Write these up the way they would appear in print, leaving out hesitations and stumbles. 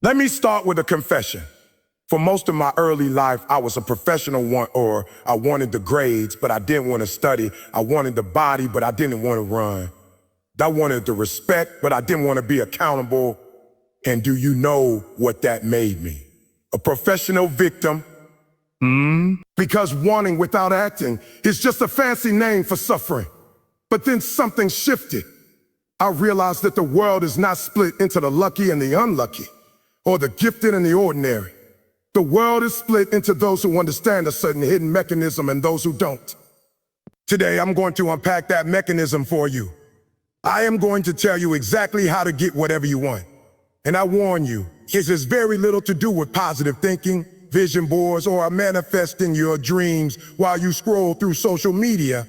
Let me start with a confession. For most of my early life, I was a professional or I wanted the grades, but I didn't want to study. I wanted the body, but I didn't want to run. I wanted the respect, but I didn't want to be accountable. And do you know what that made me? A professional victim. Because wanting without acting is just a fancy name for suffering. But then something shifted. I realized that the world is not split into the lucky and the unlucky, or the gifted and the ordinary. The world is split into those who understand a certain hidden mechanism and those who don't. Today, I'm going to unpack that mechanism for you. I am going to tell you exactly how to get whatever you want. And I warn you, it has very little to do with positive thinking, vision boards, or manifesting your dreams while you scroll through social media.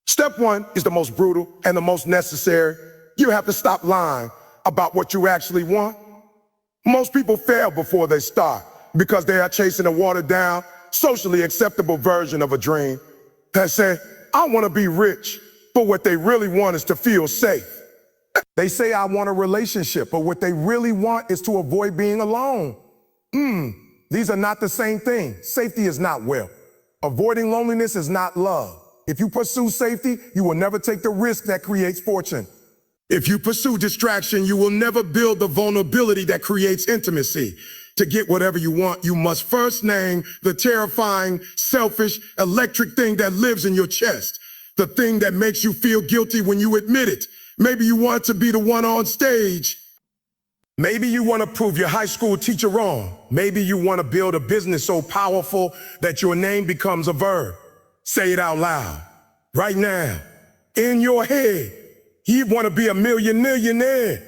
Step one is the most brutal and the most necessary. You have to stop lying about what you actually want. Most people fail before they start because they are chasing a watered down, socially acceptable version of a dream. They say, I want to be rich, but what they really want is to feel safe. They say, I want a relationship, but what they really want is to avoid being alone. These are not the same thing. Safety is not wealth. Avoiding loneliness is not love. If you pursue safety, you will never take the risk that creates fortune. If you pursue distraction, you will never build the vulnerability that creates intimacy. To get whatever you want, you must first name the terrifying, selfish, electric thing that lives in your chest. The thing that makes you feel guilty when you admit it. Maybe you want to be the one on stage. Maybe you want to prove your high school teacher wrong. Maybe you want to build a business so powerful that your name becomes a verb. Say it out loud, right now, in your head. You want to be a millionaire.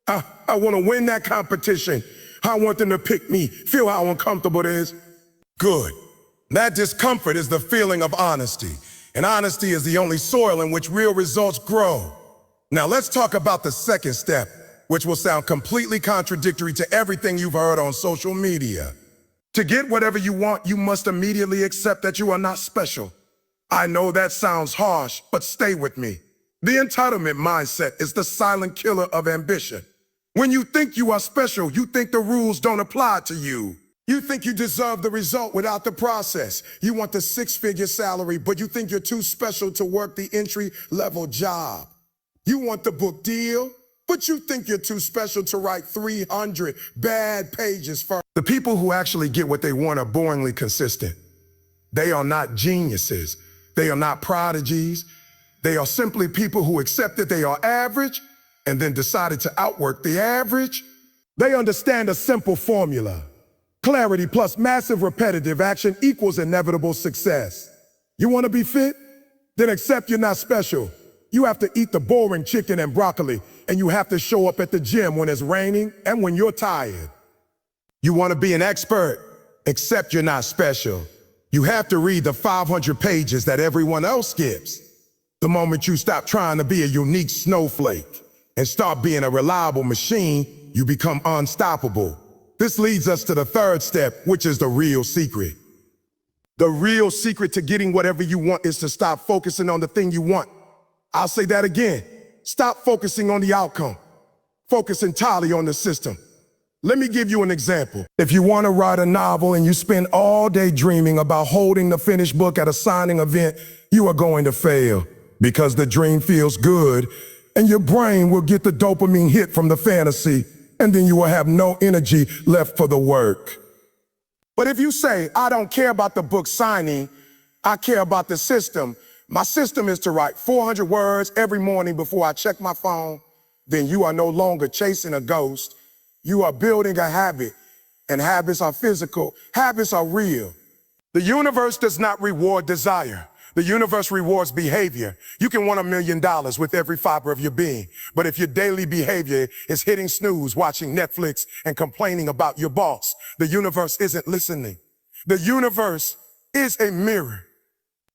I want to win that competition. I want them to pick me. Feel how uncomfortable it is? Good. That discomfort is the feeling of honesty. And honesty is the only soil in which real results grow. Now let's talk about the second step, which will sound completely contradictory to everything you've heard on social media. To get whatever you want, you must immediately accept that you are not special. I know that sounds harsh, but stay with me. The entitlement mindset is the silent killer of ambition. When you think you are special, you think the rules don't apply to you. You think you deserve the result without the process. You want the six-figure salary, but you think you're too special to work the entry-level job. You want the book deal, but you think you're too special to write 300 bad pages first. The people who actually get what they want are boringly consistent. They are not geniuses. They are not prodigies. They are simply people who accepted they are average and then decided to outwork the average. They understand a simple formula. Clarity plus massive repetitive action equals inevitable success. You want to be fit? Then accept you're not special. You have to eat the boring chicken and broccoli, and you have to show up at the gym when it's raining and when you're tired. You want to be an expert? Accept you're not special. You have to read the 500 pages that everyone else skips. The moment you stop trying to be a unique snowflake and start being a reliable machine, you become unstoppable. This leads us to the third step, which is the real secret. The real secret to getting whatever you want is to stop focusing on the thing you want. I'll say that again. Stop focusing on the outcome. Focus entirely on the system. Let me give you an example. If you want to write a novel and you spend all day dreaming about holding the finished book at a signing event, you are going to fail because the dream feels good and your brain will get the dopamine hit from the fantasy, and then you will have no energy left for the work. But if you say, I don't care about the book signing, I care about the system. My system is to write 400 words every morning before I check my phone, then you are no longer chasing a ghost. You are building a habit, and habits are physical. Habits are real. The universe does not reward desire. The universe rewards behavior. You can want $1 million with every fiber of your being, but if your daily behavior is hitting snooze, watching Netflix, and complaining about your boss, the universe isn't listening. The universe is a mirror.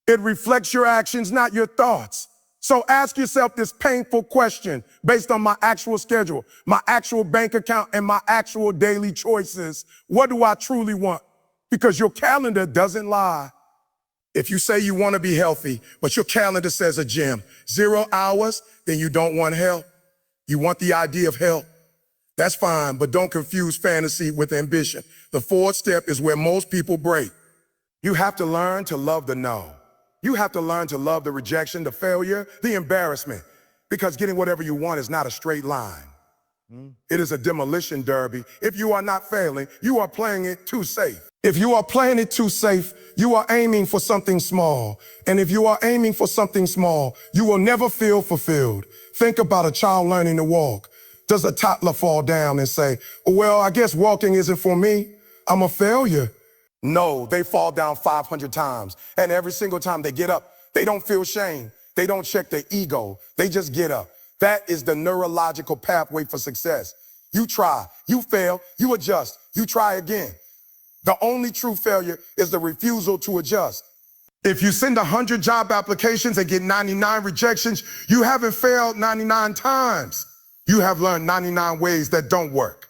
It reflects your actions, not your thoughts. So ask yourself this painful question based on my actual schedule, my actual bank account, and my actual daily choices. What do I truly want? Because your calendar doesn't lie. If you say you want to be healthy, but your calendar says a gym, 0 hours, then you don't want health. You want the idea of health. That's fine, but don't confuse fantasy with ambition. The fourth step is where most people break. You have to learn to love the no. You have to learn to love the rejection, the failure, the embarrassment, because getting whatever you want is not a straight line. It is a demolition derby. If you are not failing, you are playing it too safe. If you are playing it too safe, you are aiming for something small. And if you are aiming for something small, you will never feel fulfilled. Think about a child learning to walk. Does a toddler fall down and say, well, I guess walking isn't for me. I'm a failure. No, they fall down 500 times. And every single time they get up, they don't feel shame. They don't check their ego. They just get up. That is the neurological pathway for success. You try, you fail, you adjust, you try again. The only true failure is the refusal to adjust. If you send 100 job applications and get 99 rejections, you haven't failed 99 times. You have learned 99 ways that don't work.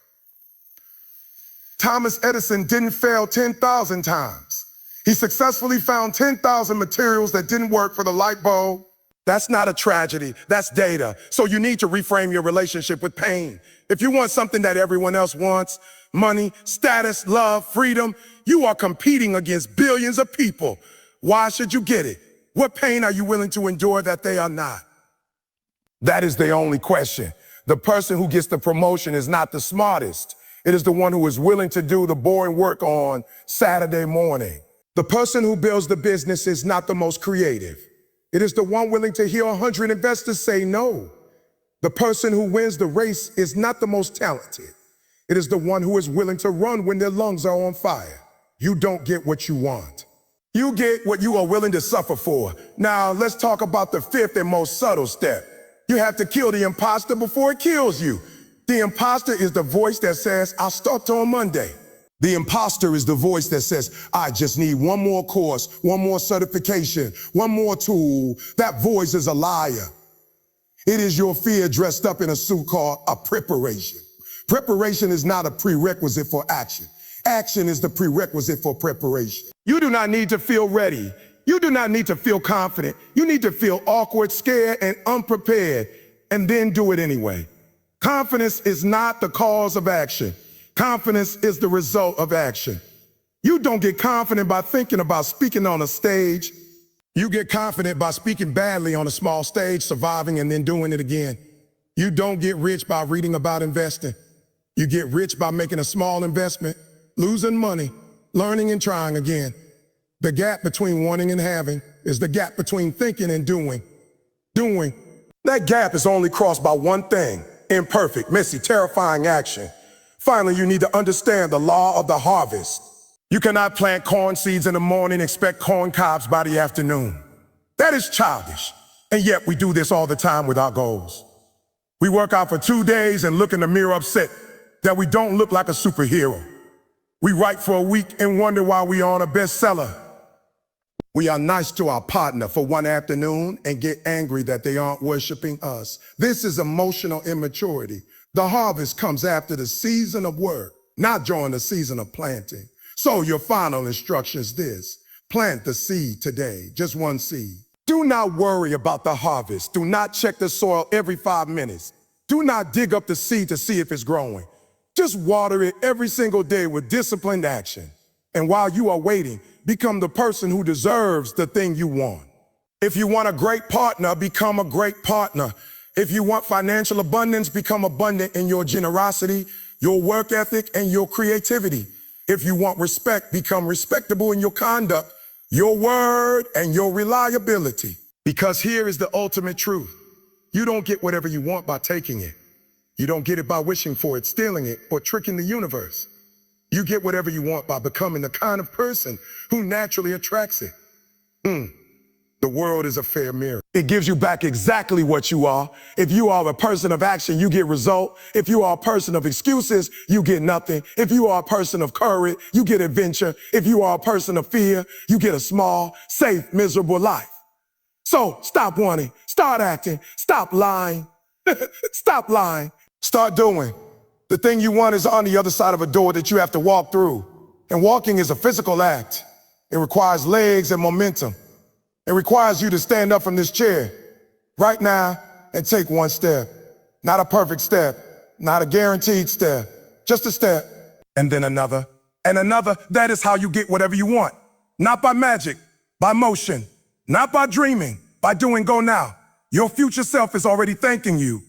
Thomas Edison didn't fail 10,000 times. He successfully found 10,000 materials that didn't work for the light bulb. That's not a tragedy, that's data. So you need to reframe your relationship with pain. If you want something that everyone else wants, money, status, love, freedom, you are competing against billions of people. Why should you get it? What pain are you willing to endure that they are not? That is the only question. The person who gets the promotion is not the smartest. It is the one who is willing to do the boring work on Saturday morning. The person who builds the business is not the most creative. It is the one willing to hear 100 investors say no. The person who wins the race is not the most talented. It is the one who is willing to run when their lungs are on fire. You don't get what you want. You get what you are willing to suffer for. Now, let's talk about the fifth and most subtle step. You have to kill the imposter before it kills you. The imposter is the voice that says, I'll start on Monday. The imposter is the voice that says, I just need one more course, one more certification, one more tool. That voice is a liar. It is your fear dressed up in a suit called a preparation. Preparation is not a prerequisite for action. Action is the prerequisite for preparation. You do not need to feel ready. You do not need to feel confident. You need to feel awkward, scared, and unprepared, and then do it anyway. Confidence is not the cause of action. Confidence is the result of action. You don't get confident by thinking about speaking on a stage. You get confident by speaking badly on a small stage, surviving, and then doing it again. You don't get rich by reading about investing. You get rich by making a small investment, losing money, learning and trying again. The gap between wanting and having is the gap between thinking and doing. That gap is only crossed by one thing: imperfect, messy, terrifying action. Finally, you need to understand the law of the harvest. You cannot plant corn seeds in the morning and expect corn cobs by the afternoon. That is childish. And yet we do this all the time with our goals. We work out for 2 days and look in the mirror upset that we don't look like a superhero. We write for a week and wonder why we aren't a bestseller. We are nice to our partner for one afternoon and get angry that they aren't worshiping us. This is emotional immaturity. The harvest comes after the season of work, not during the season of planting. So your final instruction is this: plant the seed today, just one seed. Do not worry about the harvest. Do not check the soil every 5 minutes. Do not dig up the seed to see if it's growing. Just water it every single day with disciplined action. And while you are waiting, become the person who deserves the thing you want. If you want a great partner, become a great partner. If you want financial abundance, become abundant in your generosity, your work ethic, and your creativity. If you want respect, become respectable in your conduct, your word, and your reliability. Because here is the ultimate truth. You don't get whatever you want by taking it. You don't get it by wishing for it, stealing it, or tricking the universe. You get whatever you want by becoming the kind of person who naturally attracts it. The world is a fair mirror. It gives you back exactly what you are. If you are a person of action, you get result. If you are a person of excuses, you get nothing. If you are a person of courage, you get adventure. If you are a person of fear, you get a small, safe, miserable life. So stop wanting, start acting, stop lying, stop lying, start doing. The thing you want is on the other side of a door that you have to walk through. And walking is a physical act. It requires legs and momentum. It requires you to stand up from this chair right now and take one step. Not a perfect step, Not a guaranteed step, just a step. And then another, and another. That is how you get whatever you want. Not by magic, by motion. Not by dreaming, by doing go now. Your future self is already thanking you.